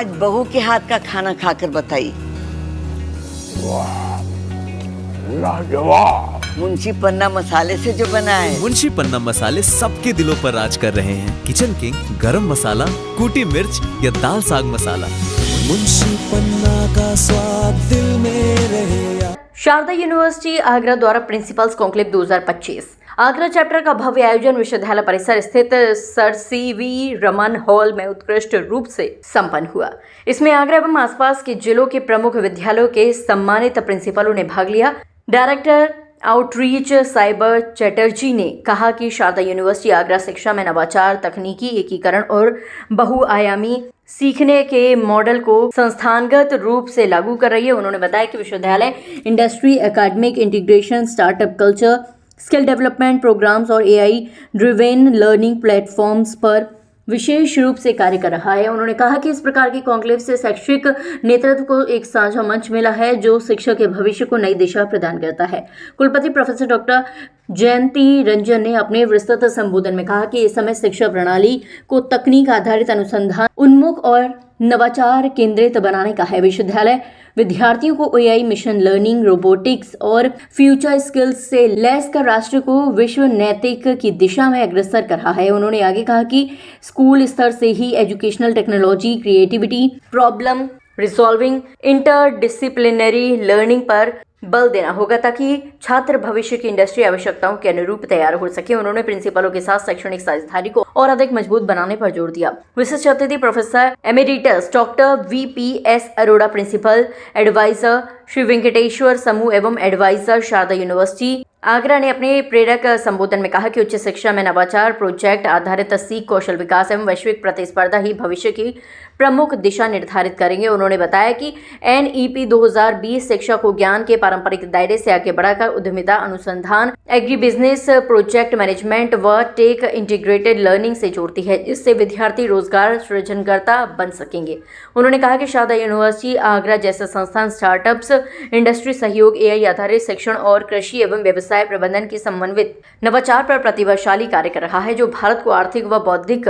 आज बहू के हाथ का खाना खाकर बताई। लाजवाब। मुंशी पन्ना मसाले से जो बना है। मुंशी पन्ना मसाले सबके दिलों पर राज कर रहे हैं। किचन किंग, गरम मसाला, कूटी मिर्च या दाल साग मसाला, मुंशी पन्ना का स्वाद दिल में रहे। शारदा यूनिवर्सिटी आगरा द्वारा प्रिंसिपल्स कॉन्क्लेव 2025 आगरा चैप्टर का भव्य आयोजन विश्वविद्यालय परिसर स्थित सर सीवी रमन हॉल में उत्कृष्ट रूप से संपन्न हुआ। इसमें आगरा एवं आसपास के जिलों के प्रमुख विद्यालयों के सम्मानित प्रिंसिपलों ने भाग लिया। डायरेक्टर आउटरीच साइबर चैटर्जी ने कहा कि शारदा यूनिवर्सिटी आगरा शिक्षा में नवाचार, तकनीकी एकीकरण और बहुआयामी सीखने के मॉडल को संस्थानगत रूप से लागू कर रही है। उन्होंने बताया कि विश्वविद्यालय industry, academic integration, startup culture, skill development programmes और एआई ड्रिवेन लर्निंग प्लेटफॉर्म्स पर विशेष रूप से कार्य कर रहा है। उन्होंने कहा कि इस प्रकार की कॉन्क्लेव से शैक्षिक नेतृत्व को एक साझा मंच मिला है जो शिक्षा के भविष्य को नई दिशा प्रदान करता है। कुलपति प्रोफेसर डॉक्टर जयंती रंजन ने अपने विस्तृत संबोधन में कहा कि इस समय शिक्षा प्रणाली को तकनीक आधारित, अनुसंधान उन्मुख और नवाचार केंद्रित बनाने का है। विश्वविद्यालय विद्यार्थियों को एआई, मिशन लर्निंग, रोबोटिक्स और फ्यूचर स्किल्स से लैस कर राष्ट्र को विश्व नैतिक की दिशा में अग्रसर कर रहा है। उन्होंने आगे कहा कि स्कूल स्तर से ही educational technology, creativity, problem resolving, interdisciplinary learning पर बल देना होगा ताकि छात्र भविष्य की इंडस्ट्री आवश्यकताओं के अनुरूप तैयार हो सके। उन्होंने प्रिंसिपलों के साथ शैक्षणिक साझेदारी को और अधिक मजबूत बनाने पर जोर दिया। विशिष्ट अतिथि professor emeritus doctor VPS Arora, principal adviser Shri Venkateshwara समूह एवं एडवाइजर शारदा यूनिवर्सिटी आगरा ने अपने प्रेरक संबोधन में कहा कि उच्च शिक्षा में नवाचार, प्रोजेक्ट आधारित सीख, कौशल विकास एवं वैश्विक प्रतिस्पर्धा ही भविष्य की प्रमुख दिशा निर्धारित करेंगे। उन्होंने बताया कि एनईपी 2020 शिक्षा को ज्ञान के पारंपरिक दायरे से आगे बढ़ाकर उद्यमिता, अनुसंधान, एग्री बिजनेस, प्रोजेक्ट मैनेजमेंट व टेक इंटीग्रेटेड लर्निंग से जोड़ती है, जिससे विद्यार्थी रोजगार सृजनकर्ता बन सकेंगे। उन्होंने कहा कि शारदा यूनिवर्सिटी आगरा जैसे संस्थान स्टार्टअप्स, इंडस्ट्री सहयोग, एआई आधारित शिक्षण और कृषि एवं व्यवसाय प्रबंधन की समन्वित नवाचार पर प्रतिभाशाली कार्य कर रहा है, जो भारत को आर्थिक व बौद्धिक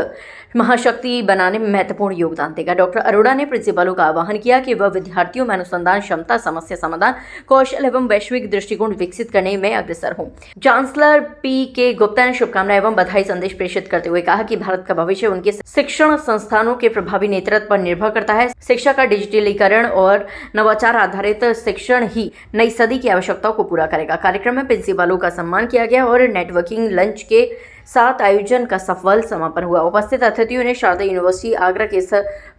महाशक्ति बनाने में महत्वपूर्ण योगदान देगा। डॉक्टर अरोड़ा ने प्रिंसिपलों का आह्वान किया कि वह विद्यार्थियों में अनुसंधान क्षमता, समस्या समाधान, कौशल एवं वैश्विक दृष्टिकोण विकसित करने में अग्रसर हों। Chancellor PK. गुप्ता ने शुभकामनाएं एवं बधाई संदेश प्रेषित करते हुए कहा कि भारत का भविष्य उनके शिक्षण संस्थानों के प्रभावी नेतृत्व पर निर्भर करता है। शिक्षा का डिजिटलीकरण और नवाचार आधारित शिक्षण ही नई सदी की आवश्यकताओं को पूरा करेगा। कार्यक्रम में प्रिंसिपलों का सम्मान किया गया और नेटवर्किंग लंच के साथ आयोजन का सफल समापन हुआ। उपस्थित अतिथियों ने शारदा यूनिवर्सिटी आगरा के इस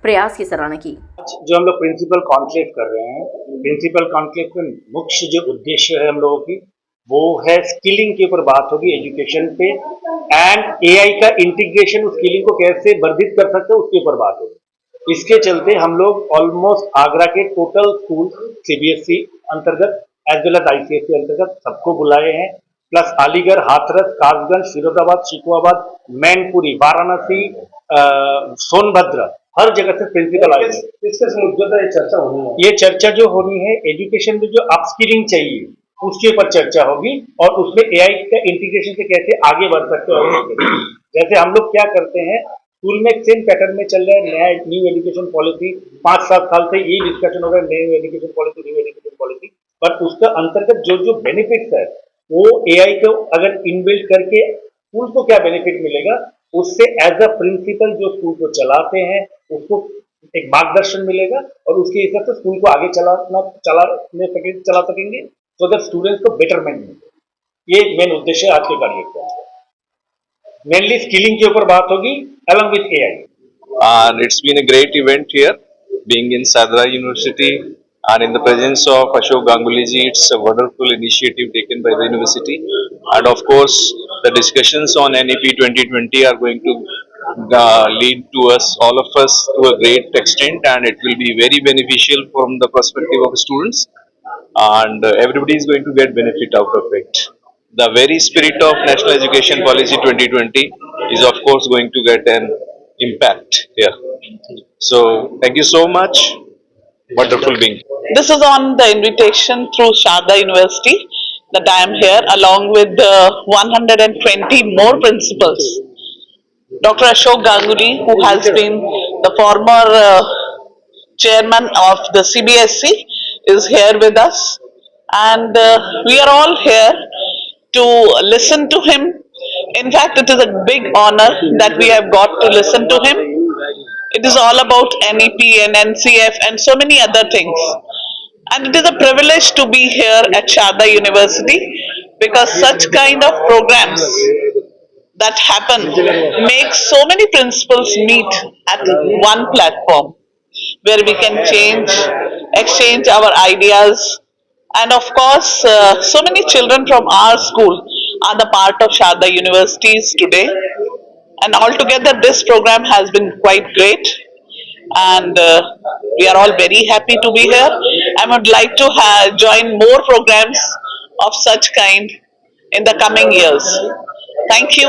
प्रयास की सराहना की। जो हम लोग प्रिंसिपल कॉन्क्लेव कर रहे हैं, प्रिंसिपल कॉन्क्लेव का मुख्य जो उद्देश्य है हम लोगों की वो है स्किलिंग के ऊपर बात होगी, एजुकेशन पे, एंड एआई का इंटीग्रेशन उस स्किलिंग को कैसे वर्धित कर सकते हैं उसके ऊपर बात होगी। इसके चलते हम लोग ऑलमोस्ट आगरा के टोटल स्कूल सीबीएसई अंतर्गत एज वेल एज आईसीएसई अंतर्गत सबको बुलाए हैं, प्लस अलीगढ़, हाथरस, कासगंज, फिरोजाबाद, शिकोहाबाद, मैनपुरी, वाराणसी, सोनभद्र, हर जगह से प्रिंसिपल आए हैं। इससे मुद्दों पर चर्चा होनी है। ये चर्चा जो होनी है एजुकेशन में जो अपस्किलिंग चाहिए उसके ऊपर चर्चा होगी और उसमें एआई का इंटीग्रेशन से कैसे आगे बढ़ सकते हो। जैसे हम लोग क्या करते हैं, स्कूल में सेम पैटर्न में चल रहा है नया न्यू एजुकेशन पॉलिसी, 5-7 साल से यही डिस्कशन हो रहा है न्यू एजुकेशन पॉलिसी, पर उसका अंतर्गत जो बेनिफिट्स है वो एआई को अगर इनबिल्ड करके स्कूल को क्या बेनिफिट मिलेगा, उससे एज अ प्रिंसिपल जो स्कूल को चलाते हैं उसको एक मार्गदर्शन मिलेगा और उसके हिसाब से स्कूल को आगे चला सकेंगे तो दैट स्टूडेंट्स को बेटरमेंट मिले। ये मेन उद्देश्य आज के कार्य का। मेनली स्किलिंग के ऊपर बात होगी along with AI. And it's been a great event here, being in Sadra University and in the presence of Ashok Ganguly ji. It's a wonderful initiative taken by the university, and of course the discussions on NEP 2020 are going to lead to us, all of us, to a great extent, and it will be very beneficial from the perspective of students, and everybody is going to get benefit out of it. The very spirit of National Education Policy 2020 is of course going to get an impact here. So thank you so much. Wonderful being. This is on the invitation through Sharda University that I am here along with 120 more principals. Dr. Ashok Ganguly, who has been the former chairman of the CBSE, is here with us. And we are all here to listen to him. In fact, it is a big honor that we have got to listen to him. It is all about NEP and NCF and so many other things. And it is a privilege to be here at Sharda University because such kind of programs that happen make so many principals meet at one platform where we can exchange our ideas. And of course, so many children from our school are the part of Sharda Universities today. And altogether, this program has been quite great. And we are all very happy to be here. I would like to join more programs of such kind in the coming years. Thank you,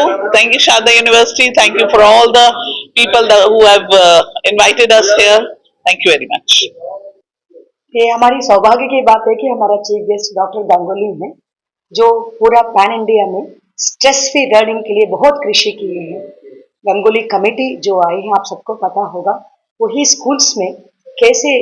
Sharda University. Thank you for all the people who have invited us here. Thank you very much. ये हमारी सौभाग्य की बात है कि हमारा chief guest doctor Ganguly हैं, जो पूरा पैन इंडिया में स्ट्रेस फ्री लर्निंग के लिए बहुत कृषि किए हैं। गांगुली कमेटी जो आई है, आप सबको पता होगा, वही स्कूल्स में कैसे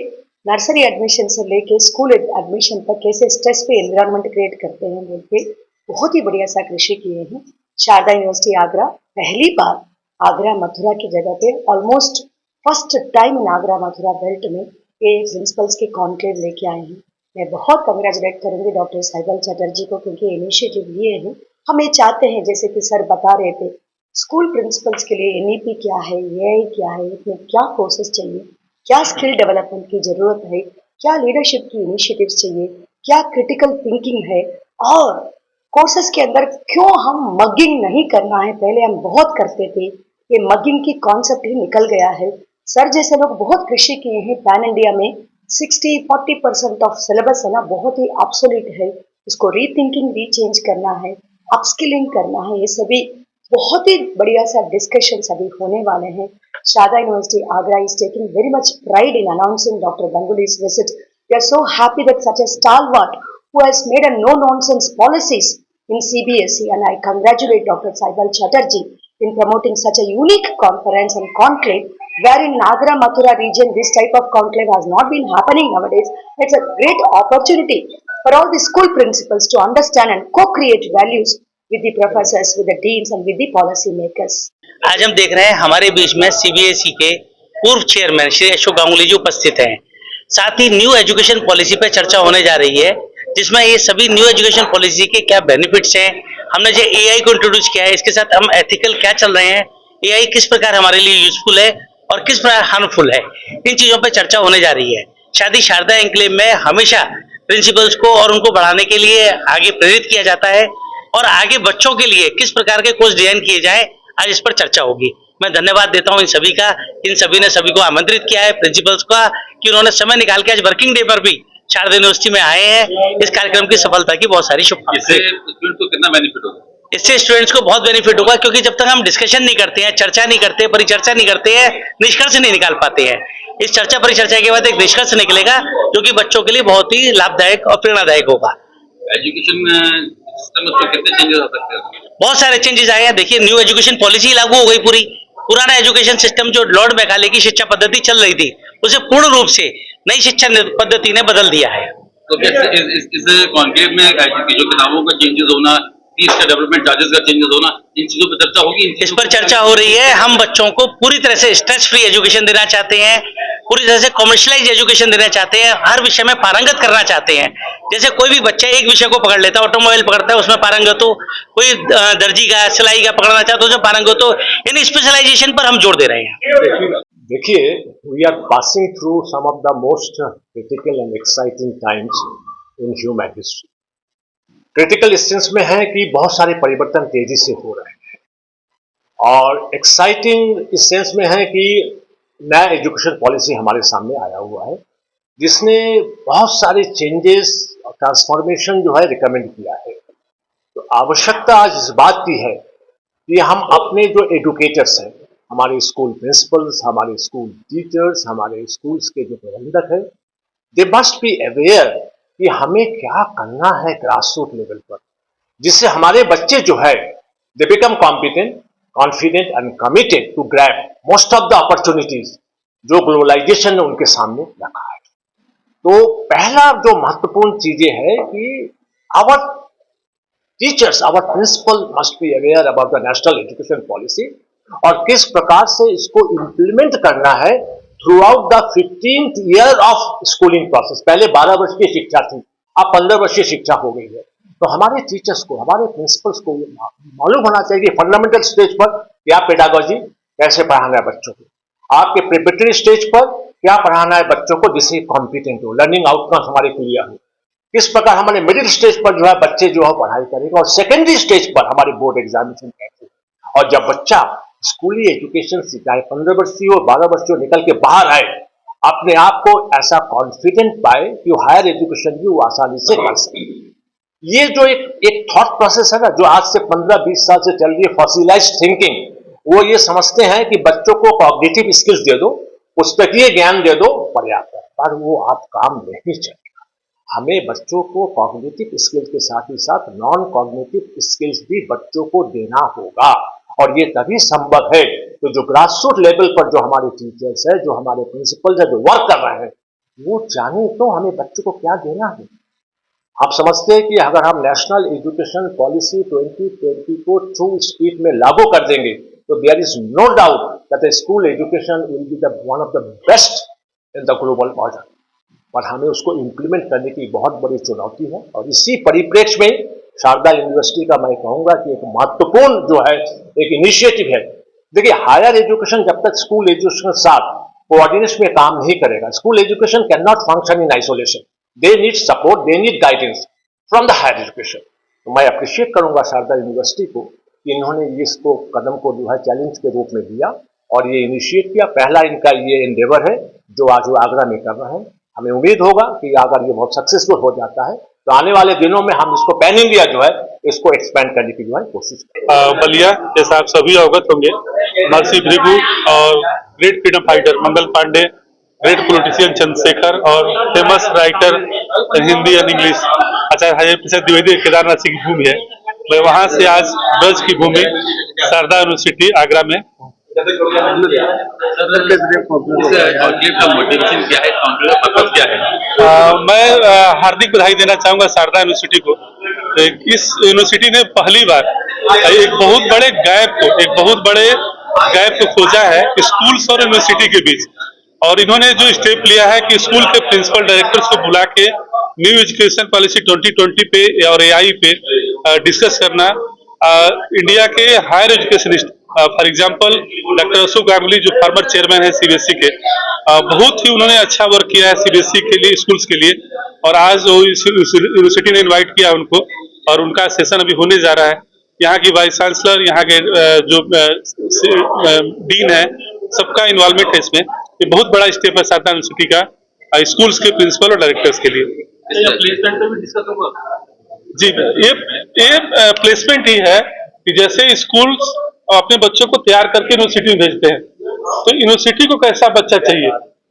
नर्सरी एडमिशन से लेके स्कूल एडमिशन तक कैसे स्ट्रेस फ्री एनवायरनमेंट क्रिएट करते हैं बोल के बहुत ही बढ़िया सा कृषि किए हैं। शारदा यूनिवर्सिटी आगरा पहली बार आगरा मथुरा की जगह पे almost first time in Agra Mathura belt में ये प्रिंसिपल्स के कॉन्क्लेव लेके आए हैं। मैं बहुत कंग्रेचुलेट करूंगी डॉक्टर साइबल चटर्जी को, क्योंकि इनिशिएटिव लिए हैं। हम ये चाहते हैं, जैसे कि सर बता रहे थे, स्कूल प्रिंसिपल्स के लिए एनईपी क्या है, एआई क्या है, इसमें क्या कोर्सेज चाहिए, क्या स्किल डेवलपमेंट की जरूरत है, क्या लीडरशिप की इनिशिएटिव्स चाहिए, क्या क्रिटिकल थिंकिंग है, और कोर्सेज के अंदर क्यों हम मगिंग नहीं करना है। पहले हम बहुत करते थे, ये मगिंग की कॉन्सेप्ट ही निकल गया है। सर जैसे लोग बहुत कृषि किए हैं पैन इंडिया में, 60-40% ऑफ सिलेबस है ना, बहुत ही ऑब्सोलीट है। इसको रीथिंकिंग, रीचेंज करना है, अपस्किलिंग करना है, ये सभी बहुत ही बढ़िया सा डिस्कशंस अभी होने वाले हैं। Sharda University Agra is taking very much pride in announcing Dr. Ganguly's visit. We are so happy that such a stalwart who has made a no-nonsense policies in CBSE, and I congratulate Dr. Saibal Chatterjee in promoting such a unique conference and conclave, where in Agra Mathura region this type of conclave has not been happening nowadays. It's a great opportunity for all the school principals to understand and co-create values with the professors, with the deans and with the policy makers. आज हम देख रहे हैं हमारे बीच में CBSE के पूर्व chairman Shri Ashok Ganguly जी उपस्थित हैं। साथ ही न्यू एजुकेशन पॉलिसी पर चर्चा होने जा रही है, जिसमें ये सभी न्यू एजुकेशन पॉलिसी के क्या बेनिफिट्स हैं, हमने जो एआई को इंट्रोड्यूस किया है, इसके साथ हम एथिकल क्या चल रहे हैं, एआई किस प्रकार हमारे लिए यूजफुल है और किस प्रकार हार्मफुल है, इन चीजों पर चर्चा होने जा रही है। शादी शारदा एन्क्लेव में हमेशा प्रिंसिपल्स को और उनको बढ़ाने के लिए आगे प्रेरित किया जाता है, और आगे बच्चों के लिए किस प्रकार के कोर्स डिजाइन किए जाए, आज इस पर चर्चा होगी। मैं धन्यवाद देता हूं इन सभी का, इन सभी ने सभी को आमंत्रित किया है, प्रिंसिपल्स का, कि उन्होंने समय निकाल के आज वर्किंग डे पर भी शारदा यूनिवर्सिटी में आए हैं। इस कार्यक्रम की सफलता की बहुत सारी शुभकामनाएं। स्टूडेंट को कितना बेनिफिट होगा? इससे स्टूडेंट्स को बहुत बेनिफिट होगा, क्योंकि जब तक हम डिस्कशन नहीं करते हैं, चर्चा नहीं करते, परिचर्चा नहीं करते हैं, निष्कर्ष नहीं निकाल पाते हैं। इस चर्चा परिचर्चा के बाद एक निष्कर्ष निकलेगा जो कि बच्चों के लिए बहुत ही लाभदायक और प्रेरणादायक होगा। एजुकेशन सिस्टम में कितने चेंजेस आ सकते हैं? बहुत सारे चेंजेस आए हैं। देखिए, न्यू एजुकेशन पॉलिसी लागू हो गई पूरी। पुराना एजुकेशन सिस्टम जो लॉर्ड मैकाले की शिक्षा पद्धति चल रही थी, उसे पूर्ण रूप से नई शिक्षा पद्धति ने बदल दिया है। तो इस कॉन्क्लेव में जो किताबों का चेंजेस होना, फीस का डेवलपमेंट चार्जेस का चेंजेस होना, इन चीजों पर चर्चा होगी। इस पर चर्चा हो रही है। हम बच्चों को पूरी तरह से स्ट्रेस फ्री एजुकेशन देना चाहते हैं, पूरी तरह से कमर्शियलाइज एजुकेशन देना चाहते हैं, हर विषय में पारंगत करना चाहते हैं। जैसे कोई भी बच्चा एक विषय को पकड़ लेता है, ऑटोमोबाइल पकड़ता है, उसमें पारंगत हो, कोई दर्जी का, सिलाई का पकड़ना चाहता है, उसमें पारंगत हो, यानी स्पेशलाइजेशन पर हम जोर दे रहे हैं। देखिए, we are passing through some of the most critical and exciting times in human history. Critical इस सेंस में है कि बहुत सारे परिवर्तन तेजी से हो रहे हैं, और एक्साइटिंग इस सेंस में है कि नया एजुकेशन पॉलिसी हमारे सामने आया हुआ है, जिसने बहुत सारे चेंजेस और ट्रांसफॉर्मेशन जो है रिकमेंड किया है। तो आवश्यकता आज इस बात की है कि हम अपने जो एजुकेटर्स हैं, हमारे स्कूल प्रिंसिपल्स, हमारे स्कूल टीचर्स, हमारे स्कूल्स के जो प्रबंधक हैं, दे मस्ट बी अवेयर कि हमें क्या करना है ग्रास रूट लेवल पर, जिससे हमारे बच्चे जो है they become competent, confident and committed to grab most of the opportunities जो ग्लोबलाइजेशन ने उनके सामने रखा है। तो पहला जो महत्वपूर्ण चीजें है कि our teachers, our principal must be aware about the National Education Policy और किस प्रकार से इसको इम्प्लीमेंट करना है throughout the 15th year of schooling process. पहले 12 वर्ष की शिक्षा थी, अब 15 वर्षीय शिक्षा हो गई है। तो हमारे टीचर्स को, हमारे प्रिंसिपल्स को मालूम होना चाहिए कि फंडामेंटल स्टेज पर क्या पेडागोजी कैसे पढ़ाना है बच्चों को, आपके प्रिपरेटरी स्टेज पर क्या पढ़ाना है बच्चों को जिससे कॉम्पिटेंट हो, लर्निंग आउटकम्स हमारे क्लियर हो, किस प्रकार हमारे मिडिल स्टेज पर जो है बच्चे जो है पढ़ाई करेंगे और सेकेंडरी स्टेज पर हमारे बोर्ड एग्जामिनेशन कैसे। और जब बच्चा स्कूली एजुकेशन से चाहे 15 वर्षीय हो 12 वर्षीय निकल के बाहर आए, अपने आप को ऐसा कॉन्फिडेंट पाए कि वो हायर एजुकेशन भी वो आसानी से कर सके। ये जो एक थॉट प्रोसेस है ना, जो आज से 15-20 साल से चल रही है, फॉसिलाइज्ड थिंकिंग, वो ये समझते हैं कि बच्चों को कॉग्निटिव स्किल्स दे दो, पुस्तकीय ज्ञान दे दो, पर्याप्त है, पर वो आप काम नहीं चलेगा। हमें बच्चों को कॉग्निटिव स्किल्स के साथ ही साथ नॉन कॉग्निटिव स्किल्स भी बच्चों को देना होगा और ये तभी संभव है तो जो ग्रासरूट लेवल पर जो हमारे टीचर्स है, जो हमारे प्रिंसिपल्स है, जो वर्क कर रहे हैं, वो जाने तो हमें बच्चों को क्या देना है। आप समझते हैं कि अगर हम नेशनल एजुकेशन पॉलिसी 2020 को ट्रू स्पीड में लागू कर देंगे तो there is no doubt that school education will be the one of the best in the global order, पर हमें उसको इम्प्लीमेंट करने की बहुत बड़ी चुनौती है। और इसी परिप्रेक्ष्य में शारदा यूनिवर्सिटी का मैं कहूंगा कि एक महत्वपूर्ण जो है एक इनिशिएटिव है। देखिए, हायर एजुकेशन जब तक स्कूल एजुकेशन के साथ कोऑर्डिनेशन में काम नहीं करेगा, school education can not function in isolation, they need support, they need guidance from the higher education. तो मैं अप्रिशिएट करूंगा शारदा यूनिवर्सिटी को कि इन्होंने इसको कदम को जो है चैलेंज के रूप में दिया और ये इनिशिएट किया। पहला इनका ये एंडेवर है जो आज वो आगरा में कर रहे हैं। हमें उम्मीद होगा कि अगर ये बहुत सक्सेसफुल हो जाता है तो आने वाले दिनों में हम इसको पैन इंडिया जो है इसको एक्सपेंड करने की जो है कोशिश करें। बलिया, जैसा आप सभी अवगत होंगे, महर्षि भृगु और great freedom fighter Mangal Pandey, great politician Chandrashekhar और famous writer Hindi and English Acharya Harihar Prasad Dwivedi Kedarnath Singh की भूमि है। मैं वहां से आज ब्रज की भूमि शारदा यूनिवर्सिटी आगरा में मैं हार्दिक बधाई देना चाहूंगा शारदा यूनिवर्सिटी को। इस यूनिवर्सिटी ने पहली बार एक बहुत बड़े गैप को खोजा है स्कूल्स और यूनिवर्सिटी के बीच, और इन्होंने जो स्टेप लिया है कि स्कूल के प्रिंसिपल डायरेक्टर्स को बुला के न्यू एजुकेशन पॉलिसी 2020 पे और एआई पे डिस्कस करना। इंडिया के higher educationist, for example doctor Ashok Ganguly जो फॉर्मर चेयरमैन है सीबीएसई के, बहुत ही उन्होंने अच्छा वर्क किया है सीबीएसई के लिए, स्कूल्स के लिए, और आज वो यूनिवर्सिटी ने इनवाइट किया उनको और उनका सेशन अभी होने जा रहा है। यहाँ की वाइस चांसलर, यहाँ के जो डीन है, सबका इन्वॉल्वमेंट है इसमें। ये बहुत बड़ा स्टेप है शारदा यूनिवर्सिटी का स्कूल्स के प्रिंसिपल और डायरेक्टर्स के लिए। प्लेसमेंट पे भी डिस्कस होगा जी। ये प्लेसमेंट ही है कि जैसे स्कूल्स अपने बच्चों को तैयार करके यूनिवर्सिटी में भेजते हैं, तो यूनिवर्सिटी को कैसा बच्चा चाहिए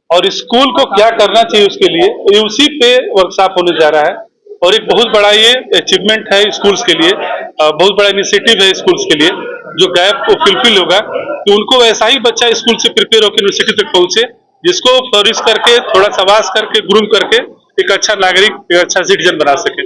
और स्कूल को क्या करना चाहिए उसके लिए उसी पे वर्कशॉप होने जा रहा है। और एक बहुत बड़ा ये अचीवमेंट है स्कूल्स के लिए, बहुत बड़ा इनिशिएटिव है स्कूल्स के लिए, जो गैप को फुलफिल होगा कि उनको वैसा ही बच्चा स्कूल से प्रिपेयर होकर यूनिवर्सिटी तक पहुंचे जिसको फ्लोरिश करके, थोड़ा सा वास करके, ग्रूम करके एक अच्छा नागरिक, एक अच्छा सिटीजन बना सके।